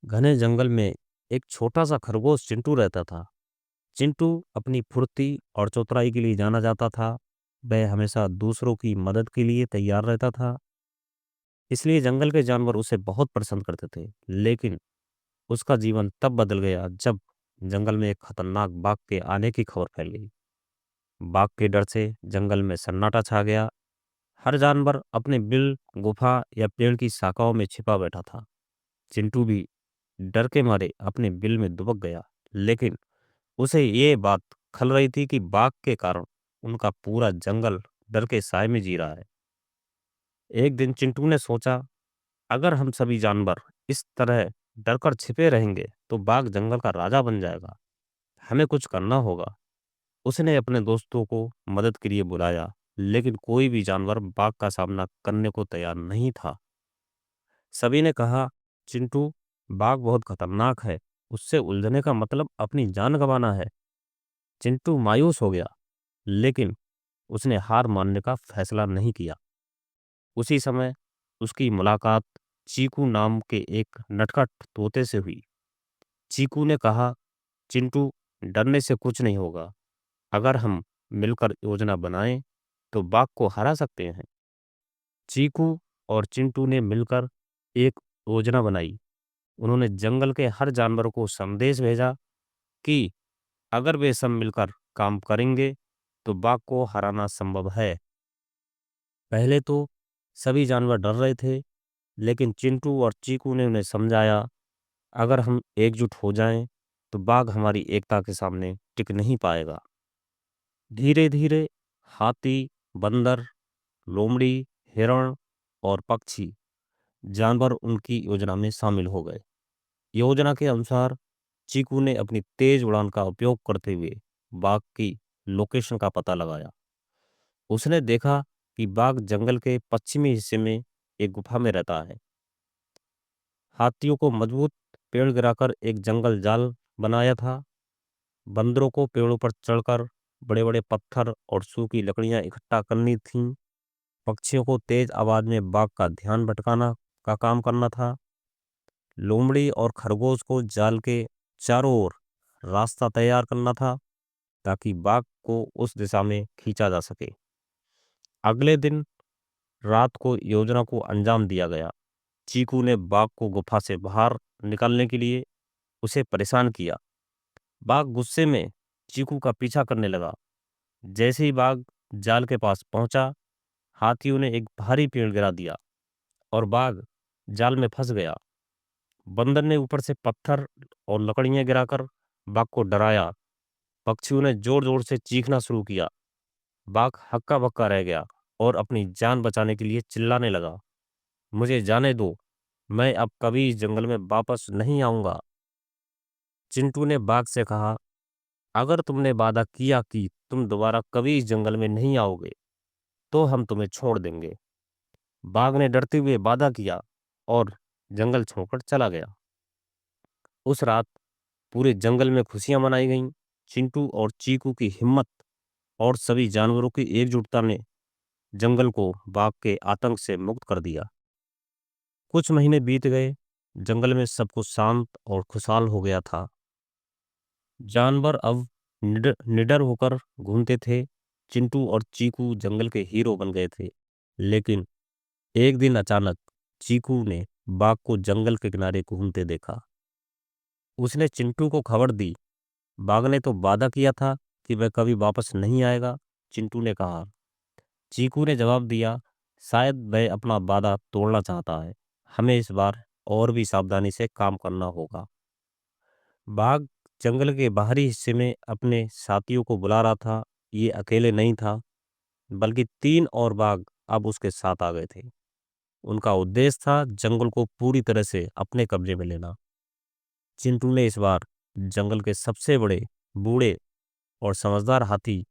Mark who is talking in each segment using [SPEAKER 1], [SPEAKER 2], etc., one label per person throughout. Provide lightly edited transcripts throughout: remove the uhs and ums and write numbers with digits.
[SPEAKER 1] घने जंगल में एक छोटा सा खरगोश चिंटू रहता था। चिंटू अपनी फुर्ती और चतुराई के लिए जाना जाता था। वह हमेशा दूसरों की मदद के लिए तैयार रहता था, इसलिए जंगल के जानवर उसे बहुत पसंद करते थे। लेकिन उसका जीवन तब बदल गया जब जंगल में एक खतरनाक बाघ के आने की खबर फैल गई। बाघ के डर से जंगल में सन्नाटा छा गया। हर जानवर अपने बिल, गुफा या पेड़ की शाखाओं में छिपा बैठा था। चिंटू भी डर के मारे अपने बिल में दुबक गया। लेकिन उसे ये बात खल रही थी कि बाघ के कारण उनका पूरा जंगल डर के साए में जी रहा है। एक दिन चिंटू ने सोचा, अगर हम सभी जानवर इस तरह डरकर छिपे रहेंगे तो बाघ जंगल का राजा बन जाएगा। हमें कुछ करना होगा। उसने अपने दोस्तों को मदद के लिए बुलाया, लेकिन कोई भी जानवर बाघ का सामना करने को तैयार नहीं था। सभी ने कहा, चिंटू, बाघ बहुत खतरनाक है। उससे उलझने का मतलब अपनी जान गंवाना है। चिंटू मायूस हो गया, लेकिन उसने हार मानने का फैसला नहीं किया। उसी समय उसकी मुलाकात चीकू नाम के एक नटखट तोते से हुई। चीकू ने कहा, चिंटू, डरने से कुछ नहीं होगा। अगर हम मिलकर योजना बनाएं तो बाघ को हरा सकते हैं। चीकू और चिंटू ने मिलकर एक योजना बनाई। उन्होंने जंगल के हर जानवर को संदेश भेजा कि अगर वे सब मिलकर काम करेंगे तो बाघ को हराना संभव है। पहले तो सभी जानवर डर रहे थे, लेकिन चिंटू और चीकू ने उन्हें समझाया, अगर हम एकजुट हो जाएं तो बाघ हमारी एकता के सामने टिक नहीं पाएगा। धीरे धीरे हाथी, बंदर, लोमड़ी, हिरण और पक्षी जानवर उनकी योजना में शामिल हो गए। योजना के अनुसार चीकू ने अपनी तेज उड़ान का उपयोग करते हुए बाघ की लोकेशन का पता लगाया। उसने देखा कि बाघ जंगल के पश्चिमी हिस्से में एक गुफा में रहता है। हाथियों को मजबूत पेड़ गिराकर एक जंगल जाल बनाया था। बंदरों को पेड़ों पर चढ़कर बड़े बड़े पत्थर और सूखी लकड़ियां इकट्ठा करनी थीं। पक्षियों को तेज आवाज में बाघ का ध्यान भटकाना का काम करना था। लोमड़ी और खरगोश को जाल के चारों ओर रास्ता तैयार करना था, ताकि बाघ को उस दिशा में खींचा जा सके। अगले दिन रात को योजना को अंजाम दिया गया। चीकू ने बाघ को गुफा से बाहर निकालने के लिए उसे परेशान किया। बाघ गुस्से में चीकू का पीछा करने लगा। जैसे ही बाघ जाल के पास पहुंचा, हाथियों ने एक भारी पेड़ गिरा दिया और बाघ जाल में फंस गया। बंदर ने ऊपर से पत्थर और लकड़ियां गिराकर बाघ को डराया। पक्षियों ने जोर जोर से चीखना शुरू किया। बाघ हक्का बक्का रह गया और अपनी जान बचाने के लिए चिल्लाने लगा, मुझे जाने दो, मैं अब कभी इस जंगल में वापस नहीं आऊंगा। चिंटू ने बाघ से कहा, अगर तुमने वादा किया कि तुम दोबारा कभी इस जंगल में नहीं आओगे तो हम तुम्हें छोड़ देंगे। बाघ ने डरते हुए वादा किया और जंगल छोड़कर चला गया। उस रात पूरे जंगल में खुशियां मनाई गईं। चिंटू और चीकू की हिम्मत और सभी जानवरों की एकजुटता ने जंगल को बाघ के आतंक से मुक्त कर दिया। कुछ महीने बीत गए। जंगल में सब कुछ शांत और खुशहाल हो गया था। जानवर अब निडर निडर होकर घूमते थे। चिंटू और चीकू जंगल के हीरो बन गए थे। लेकिन एक दिन अचानक चीकू ने बाघ को जंगल के किनारे घूमते देखा। उसने चिंटू को खबर दी, बाघ ने तो वादा किया था कि वह कभी वापस नहीं आएगा। चिंटू ने कहा। चीकू ने जवाब दिया, शायद वह अपना वादा तोड़ना चाहता है। हमें इस बार और भी सावधानी से काम करना होगा। बाघ जंगल के बाहरी हिस्से में अपने साथियों को बुला रहा था। ये अकेले नहीं था, बल्कि 3 और बाघ अब उसके साथ आ गए थे। उनका उद्देश्य था जंगल को पूरी तरह से अपने कब्जे में लेना। चिंटू ने इस बार जंगल के सबसे बड़े, बूढ़े और समझदार हाथी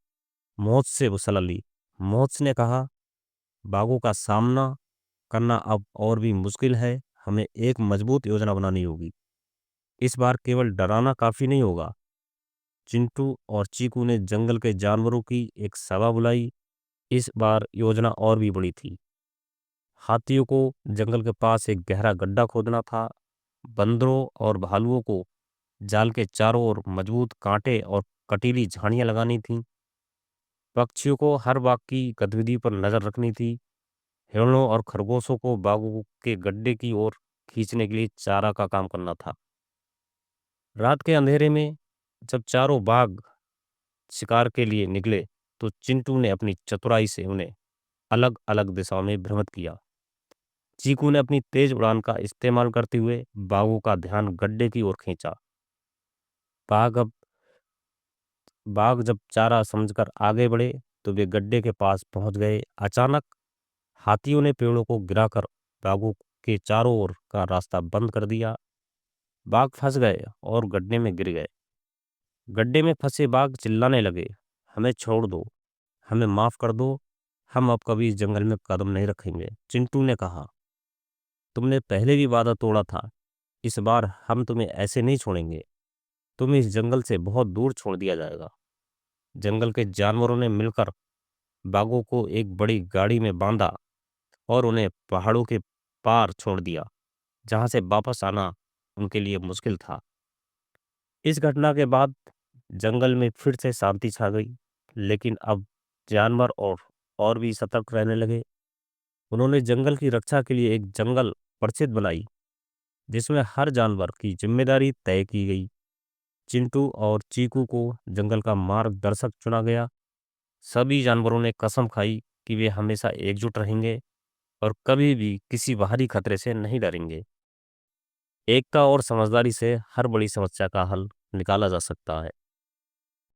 [SPEAKER 1] मोज से सलाह ली। मोज ने कहा, बाघों का सामना करना अब और भी मुश्किल है। हमें एक मजबूत योजना बनानी होगी। इस बार केवल डराना काफी नहीं होगा। चिंटू और चीकू ने जंगल के जानवरों की एक सभा बुलाई। इस बार योजना और भी बड़ी थी। हाथियों को जंगल के पास एक गहरा गड्ढा खोदना था। बंदरों और भालुओं को जाल के चारों ओर मजबूत कांटे और कटीली झाड़ियां लगानी थीं। पक्षियों को हर बाग की गतिविधि पर नजर रखनी थी। हिरणों और खरगोशों को बागों के गड्ढे की ओर खींचने के लिए चारा का काम करना था। रात के अंधेरे में जब चारों बाघ शिकार के लिए निकले, तो चिंटू ने अपनी चतुराई से उन्हें अलग अलग दिशाओं में भ्रमित किया। चीकू ने अपनी तेज उड़ान का इस्तेमाल करते हुए बाघों का ध्यान गड्ढे की ओर खींचा। बाघ अब बाघ जब चारा समझकर आगे बढ़े, तो वे गड्ढे के पास पहुंच गए। अचानक हाथियों ने पेड़ों को गिराकर बाघों के चारों ओर का रास्ता बंद कर दिया। बाघ फंस गए और गड्ढे में गिर गए। गड्ढे में फंसे बाघ चिल्लाने लगे, हमें छोड़ दो, हमें माफ कर दो, हम अब कभी इस जंगल में कदम नहीं रखेंगे। चिंटू ने कहा, तुमने पहले भी वादा तोड़ा था, इस बार हम तुम्हें ऐसे नहीं छोड़ेंगे। तुम्हें इस जंगल से बहुत दूर छोड़ दिया जाएगा। जंगल के जानवरों ने मिलकर बाघों को एक बड़ी गाड़ी में बांधा और उन्हें पहाड़ों के पार छोड़ दिया, जहां से वापस आना उनके लिए मुश्किल था। इस घटना के बाद जंगल में फिर से शांति छा गई, लेकिन अब जानवर और भी सतर्क रहने लगे। उन्होंने जंगल की रक्षा के लिए एक जंगल परिषद बनाई, जिसमें हर जानवर की जिम्मेदारी तय की गई। चिंटू और चीकू को जंगल का मार्गदर्शक चुना गया। सभी जानवरों ने कसम खाई कि वे हमेशा एकजुट रहेंगे और कभी भी किसी बाहरी खतरे से नहीं डरेंगे। एकता और समझदारी से हर बड़ी समस्या का हल निकाला जा सकता है।